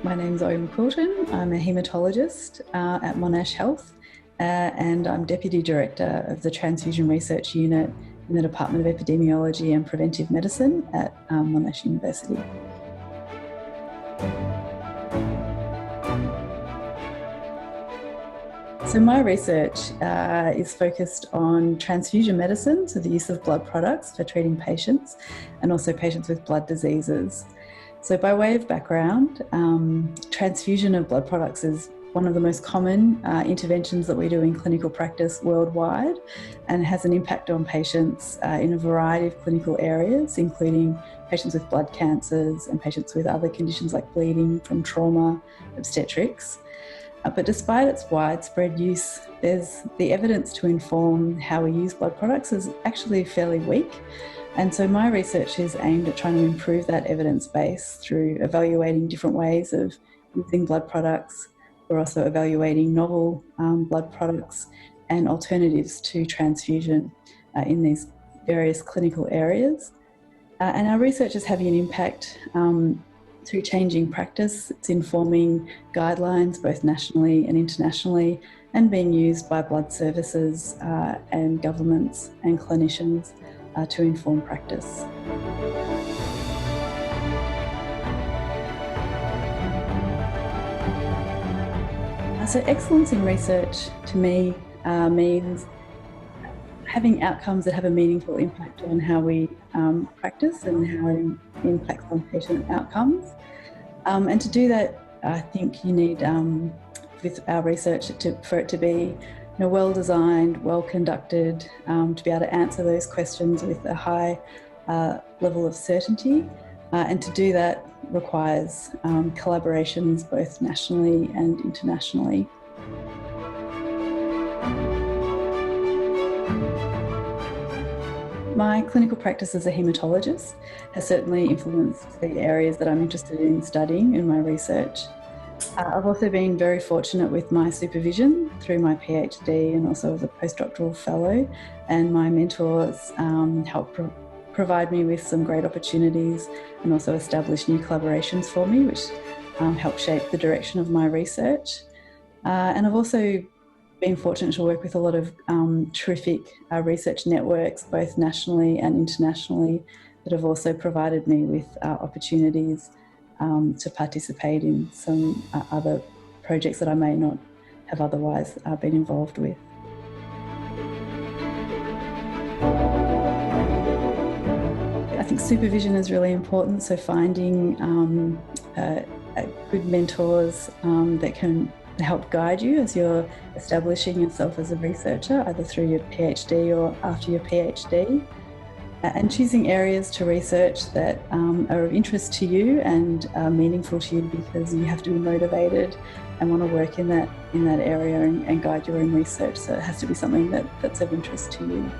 My name's Zoe McQuilten. I'm a haematologist at Monash Health, and I'm Deputy Director of the Transfusion Research Unit in the Department of Epidemiology and Preventive Medicine at Monash University. So my research is focused on transfusion medicine, so the use of blood products for treating patients, and also patients with blood diseases. So by way of background, transfusion of blood products is one of the most common interventions that we do in clinical practice worldwide, and has an impact on patients in a variety of clinical areas, including patients with blood cancers and patients with other conditions like bleeding from trauma, obstetrics. But despite its widespread use, the evidence to inform how we use blood products is actually fairly weak. And so my research is aimed at trying to improve that evidence base through evaluating different ways of using blood products. We're also evaluating novel blood products and alternatives to transfusion in these various clinical areas. And our research is having an impact through changing practice. It's informing guidelines both nationally and internationally, and being used by blood services and governments and clinicians to inform practice. So excellence in research to me means having outcomes that have a meaningful impact on how we practice and how it impacts on patient outcomes. And to do that, I think you need, with our research, for it to be well-designed, well-conducted, to be able to answer those questions with a high level of certainty. And to do that requires collaborations both nationally and internationally. My clinical practice as a haematologist has certainly influenced the areas that I'm interested in studying in my research. I've also been very fortunate with my supervision through my PhD and also as a postdoctoral fellow, and my mentors helped provide me with some great opportunities and also establish new collaborations for me, which helped shape the direction of my research. And I've also been fortunate to work with a lot of terrific research networks, both nationally and internationally, that have also provided me with opportunities to participate in some other projects that I may not have otherwise been involved with. I think supervision is really important, so finding good mentors that can help guide you as you're establishing yourself as a researcher, either through your PhD or after your PhD, and choosing areas to research that are of interest to you and meaningful to you, because you have to be motivated and want to work in that area and guide your own research. So it has to be something that's of interest to you.